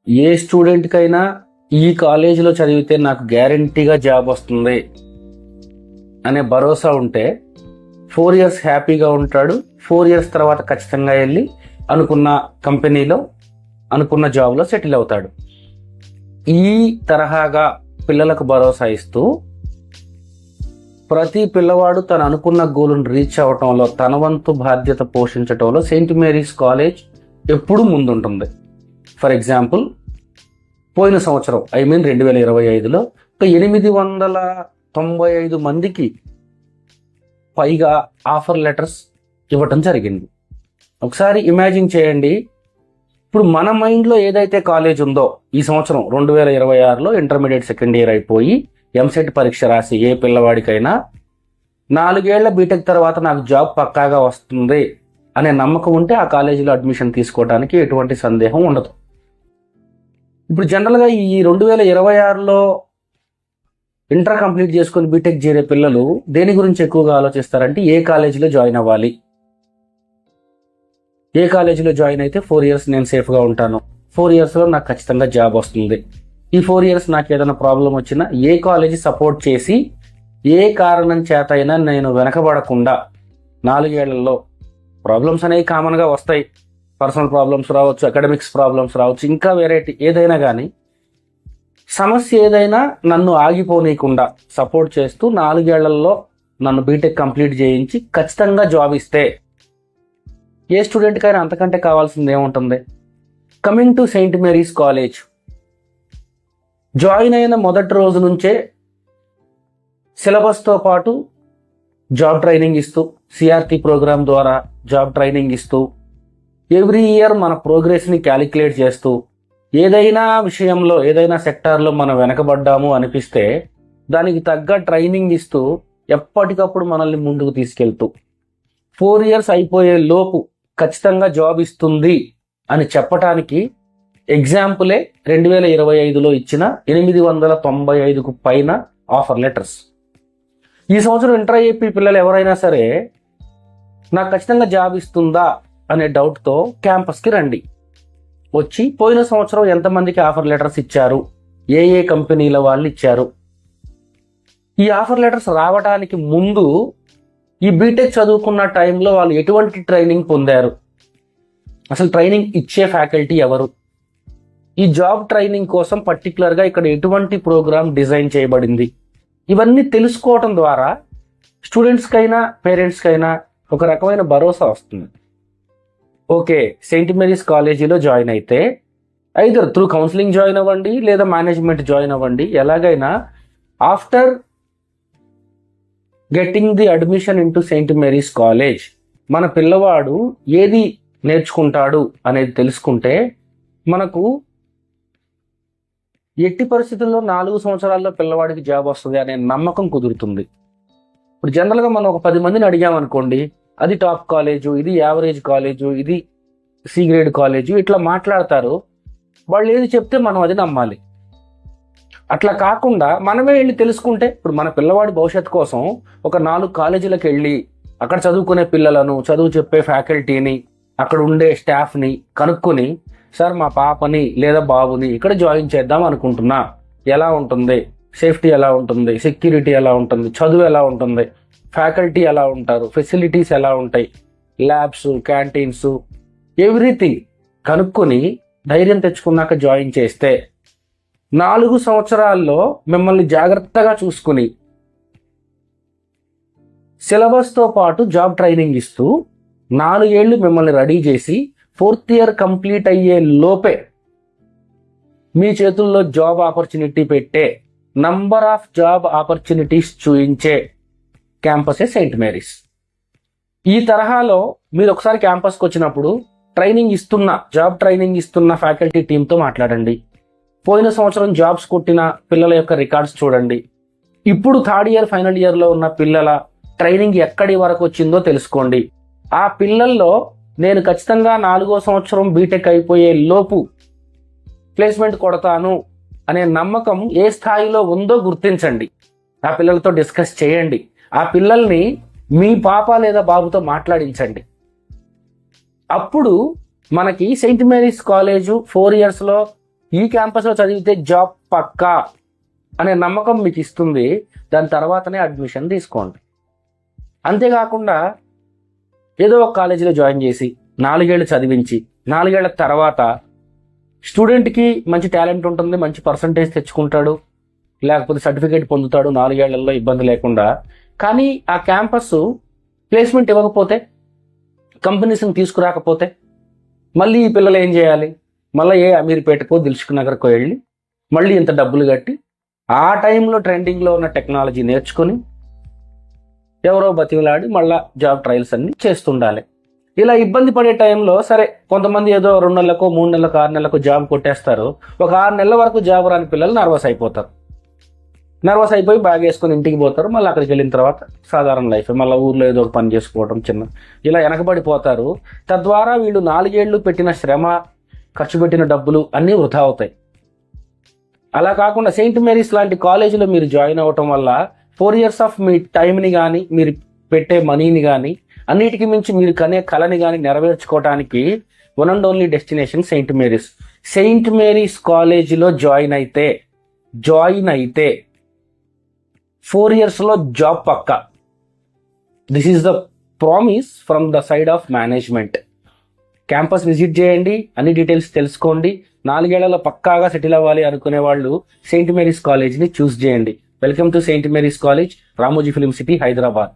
ఏ స్టూడెంట్కైనా ఈ కాలేజీలో చదివితే నాకు గ్యారంటీగా జాబ్ వస్తుంది అనే భరోసా ఉంటే 4 ఇయర్స్ హ్యాపీగా ఉంటాడు. 4 ఇయర్స్ తర్వాత ఖచ్చితంగా వెళ్ళి అనుకున్న కంపెనీలో అనుకున్న జాబ్లో సెటిల్ అవుతాడు. ఈ తరహాగా పిల్లలకు భరోసా ఇస్తూ ప్రతి పిల్లవాడు తను అనుకున్న గోల్ను రీచ్ అవ్వటంలో తన వంతు బాధ్యత పోషించటంలో సెయింట్ మేరీస్ కాలేజ్ ఎప్పుడూ ముందుంటుంది. ఫర్ ఎగ్జాంపుల్, పోయిన సంవత్సరం 2025లో 895 మందికి పైగా ఆఫర్ లెటర్స్ ఇవ్వటం జరిగింది. ఒకసారి ఇమాజిన్ చేయండి, ఇప్పుడు మన మైండ్లో ఏదైతే కాలేజ్ ఉందో ఈ సంవత్సరం 2026లో ఇంటర్మీడియట్ సెకండ్ ఇయర్ అయిపోయి ఎంసెట్ పరీక్ష రాసి ఏ పిల్లవాడికైనా 4 ఏళ్ల బీటెక్ తర్వాత నాకు జాబ్ పక్కాగా వస్తుంది అనే నమ్మకం ఉంటే ఆ కాలేజీలో అడ్మిషన్ తీసుకోవడానికి ఎటువంటి సందేహం ఉండదు. ఇప్పుడు జనరల్గా ఈ 2026లో ఇంటర్ కంప్లీట్ చేసుకొని బీటెక్ చేరే పిల్లలు దేని గురించి ఎక్కువగా ఆలోచిస్తారంటే ఏ కాలేజీలో జాయిన్ అవ్వాలి, ఏ కాలేజీలో జాయిన్ అయితే 4 ఇయర్స్ నేను సేఫ్గా ఉంటాను, 4 ఇయర్స్లో నాకు ఖచ్చితంగా జాబ్ వస్తుంది, ఈ 4 ఇయర్స్ నాకు ఏదైనా ప్రాబ్లం వచ్చినా ఏ కాలేజీ సపోర్ట్ చేసి ఏ కారణం చేత అయినా నేను వెనకబడకుండా 4 ఏళ్లలో ప్రాబ్లమ్స్ అనేవి కామన్గా వస్తాయి. పర్సనల్ ప్రాబ్లమ్స్ రావచ్చు, అకాడమిక్స్ ప్రాబ్లమ్స్ రావచ్చు, ఇంకా వెరైటీ ఏదైనా కానీ సమస్య ఏదైనా నన్ను ఆగిపోనీయకుండా సపోర్ట్ చేస్తూ 4 ఏళ్లలో నన్ను బీటెక్ కంప్లీట్ చేయించి ఖచ్చితంగా జాబ్ ఇస్తే ఏ స్టూడెంట్కైనా అంతకంటే కావాల్సింది ఏముంటుంది. Coming to Saint Mary's college, join అయిన మొదటి రోజు నుంచే సిలబస్తో పాటు జాబ్ ట్రైనింగ్ ఇస్తూ, సిఆర్టీ ప్రోగ్రామ్ ద్వారా జాబ్ ట్రైనింగ్ ఇస్తూ, ఎవ్రీ ఇయర్ మన ప్రోగ్రెస్ని క్యాలిక్యులేట్ చేస్తూ, ఏదైనా విషయంలో ఏదైనా సెక్టార్లో మనం వెనకబడ్డాము అనిపిస్తే దానికి తగ్గ ట్రైనింగ్ ఇస్తూ ఎప్పటికప్పుడు మనల్ని ముందుకు తీసుకెళ్తూ 4 ఇయర్స్ అయిపోయే లోపు ఖచ్చితంగా జాబ్ ఇస్తుంది అని చెప్పటానికి ఎగ్జాంపులే 2025లో ఇచ్చిన 895కు పైన ఆఫర్ లెటర్స్. ఈ సంవత్సరం ఇంటర్ ఐఏపీ పిల్లలు ఎవరైనా సరే నాకు ఖచ్చితంగా జాబ్ ఇస్తుందా అనే డౌట్తో క్యాంపస్కి రండి. వచ్చి పోయిన సంవత్సరం ఎంతమందికి ఆఫర్ లెటర్స్ ఇచ్చారు, ఏ ఏ కంపెనీల వాళ్ళు ఇచ్చారు, ఈ ఆఫర్ లెటర్స్ రావడానికి ముందు ఈ బీటెక్ చదువుకున్న టైంలో వాళ్ళు ఎటువంటి ట్రైనింగ్ పొందారు, అసలు ట్రైనింగ్ ఇచ్చే ఫ్యాకల్టీ ఎవరు, ఈ జాబ్ ట్రైనింగ్ కోసం పర్టికులర్గా ఇక్కడ ఎటువంటి ప్రోగ్రామ్ డిజైన్ చేయబడింది, ఇవన్నీ తెలుసుకోవటం ద్వారా స్టూడెంట్స్కైనా పేరెంట్స్కైనా ఒక రకమైన భరోసా వస్తుంది. ఓకే, సెయింట్ మేరీస్ కాలేజీలో జాయిన్ అయితే ఐదర్ త్రూ కౌన్సిలింగ్ జాయిన్ అవ్వండి లేదా మేనేజ్మెంట్ జాయిన్ అవ్వండి, ఎలాగైనా after getting the admission into Saint Mary's college మన పిల్లవాడు ఏది నేర్చుకుంటాడు అనేది తెలుసుకుంటే మనకు ఎట్టి పరిస్థితుల్లో 4 సంవత్సరాల్లో పిల్లవాడికి జాబ్ వస్తుంది అనే నమ్మకం కుదురుతుంది. ఇప్పుడు జనరల్గా మనం ఒక 10 మందిని అడిగామనుకోండి, అది టాప్ కాలేజు, ఇది యావరేజ్ కాలేజు, ఇది సి గ్రేడ్ కాలేజు, ఇట్లా మాట్లాడతారు. వాళ్ళు ఏది చెప్తే మనం అది నమ్మాలి. అట్లా కాకుండా మనమే వెళ్ళి తెలుసుకుంటే, ఇప్పుడు మన పిల్లవాడి భవిష్యత్తు కోసం ఒక 4 కాలేజీలకు వెళ్ళి అక్కడ చదువుకునే పిల్లలను, చదువు చెప్పే ఫ్యాకల్టీని, అక్కడ ఉండే స్టాఫ్ని కనుక్కొని, సార్ మా పాపని లేదా బాబుని ఇక్కడ జాయిన్ చేద్దాం అనుకుంటున్నా, ఎలా ఉంటుంది, సేఫ్టీ ఎలా ఉంటుంది, సెక్యూరిటీ ఎలా ఉంటుంది, చదువు ఎలా ఉంటుంది, ఫ్యాకల్టీ ఎలా ఉంటారు, ఫెసిలిటీస్ ఎలా ఉంటాయి, ల్యాబ్స్, క్యాంటీన్స్, ఎవ్రీథింగ్ కనుక్కొని ధైర్యం తెచ్చుకున్నాక జాయిన్ చేస్తే 4 సంవత్సరాల్లో మిమ్మల్ని జాగ్రత్తగా చూసుకుని సిలబస్తో పాటు జాబ్ ట్రైనింగ్ ఇస్తూ 4 ఏళ్ళు మిమ్మల్ని రెడీ చేసి 4th ఇయర్ కంప్లీట్ అయ్యే లోపే మీ చేతుల్లో జాబ్ ఆపర్చునిటీ పెట్టే, నంబర్ ఆఫ్ జాబ్ ఆపర్చునిటీస్ చూయించే క్యాంపసే సెయింట్ మేరీస్. ఈ తరహాలో మీరు ఒకసారి క్యాంపస్కి వచ్చినప్పుడు జాబ్ ట్రైనింగ్ ఇస్తున్న ఫ్యాకల్టీ టీంతో మాట్లాడండి. పోయిన సంవత్సరం జాబ్స్ కొట్టిన పిల్లల యొక్క రికార్డ్స్ చూడండి. ఇప్పుడు 3rd ఇయర్ ఫైనల్ ఇయర్లో ఉన్న పిల్లల ట్రైనింగ్ ఎక్కడి వరకు వచ్చిందో తెలుసుకోండి. ఆ పిల్లల్లో నేను ఖచ్చితంగా 4వ సంవత్సరం బీటెక్ అయిపోయే లోపు ప్లేస్మెంట్ కొడతాను అనే నమ్మకం ఏ స్థాయిలో ఉందో గుర్తించండి. ఆ పిల్లలతో డిస్కస్ చేయండి. ఆ పిల్లల్ని మీ పాప లేదా బాబుతో మాట్లాడించండి. అప్పుడు మనకి సెయింట్ మేరీస్ కాలేజు 4 ఇయర్స్లో ఈ క్యాంపస్లో చదివితే జాబ్ పక్కా అనే నమ్మకం మీకు ఇస్తుంది. దాని తర్వాతనే అడ్మిషన్ తీసుకోండి. అంతేకాకుండా ఏదో ఒక కాలేజీలో జాయిన్ చేసి 4 ఏళ్ళు చదివించి 4 ఏళ్ల తర్వాత స్టూడెంట్కి మంచి టాలెంట్ ఉంటుంది, మంచి పర్సంటేజ్ తెచ్చుకుంటాడు, లేకపోతే సర్టిఫికేట్ పొందుతాడు 4 ఏళ్లలో ఇబ్బంది లేకుండా. కానీ ఆ క్యాంపస్ ప్లేస్మెంట్ ఇవ్వకపోతే, కంపెనీస్ని తీసుకురాకపోతే మళ్ళీ ఈ పిల్లలు ఏం చేయాలి? మళ్ళీ ఏ అమీర్పేటకో దిల్సుఖ్ నగర్కో వెళ్ళి మళ్ళీ ఇంత డబ్బులు కట్టి ఆ టైంలో ట్రెండింగ్లో ఉన్న టెక్నాలజీ నేర్చుకొని ఎవరో బతిమలాడి మళ్ళీ జాబ్ ట్రయల్స్ అన్ని చేస్తుండాలి. ఇలా ఇబ్బంది పడే టైంలో సరే కొంతమంది ఏదో 2 నెలలకో 3 నెలలకో 6 నెలలకో జాబ్ కొట్టేస్తారు. ఒక 6 నెలల వరకు జాబ్ రాని పిల్లలు నర్వస్ అయిపోతారు. నర్వస్ అయిపోయి బ్యాగ్ వేసుకొని ఇంటికి పోతారు. మళ్ళీ అక్కడికి వెళ్ళిన తర్వాత సాధారణ లైఫ్, మళ్ళీ ఊర్లో ఏదో ఒక పని చేసుకోవడం చిన్న, ఇలా వెనకబడిపోతారు. తద్వారా వీళ్ళు 4 ఏళ్ళు పెట్టిన శ్రమ, ఖర్చు పెట్టిన డబ్బులు అన్నీ వృధా అవుతాయి. అలా కాకుండా సెయింట్ మేరీస్ లాంటి కాలేజీలో మీరు జాయిన్ అవ్వటం వల్ల 4 years ఆఫ్ మీ టైంని కానీ, మీరు పెట్టే మనీని కానీ, అన్నిటికీ మించి మీరు కనే కళని కానీ నెరవేర్చుకోవడానికి one and only destination Saint Mary's. Saint Mary's కాలేజీలో జాయిన్ అయితే 4 yearsలో జాబ్ పక్కా. This is the promise from the side of management. Campus visit చేయండి, అన్ని డీటెయిల్స్ తెలుసుకోండి. 4 ఏళ్లలో పక్కాగా సెటిల్ అవ్వాలి అనుకునే వాళ్ళు సెయింట్ మేరీస్ కాలేజ్ని చూస్ చేయండి. Welcome to Saint Mary's college, Ramoji film city, Hyderabad.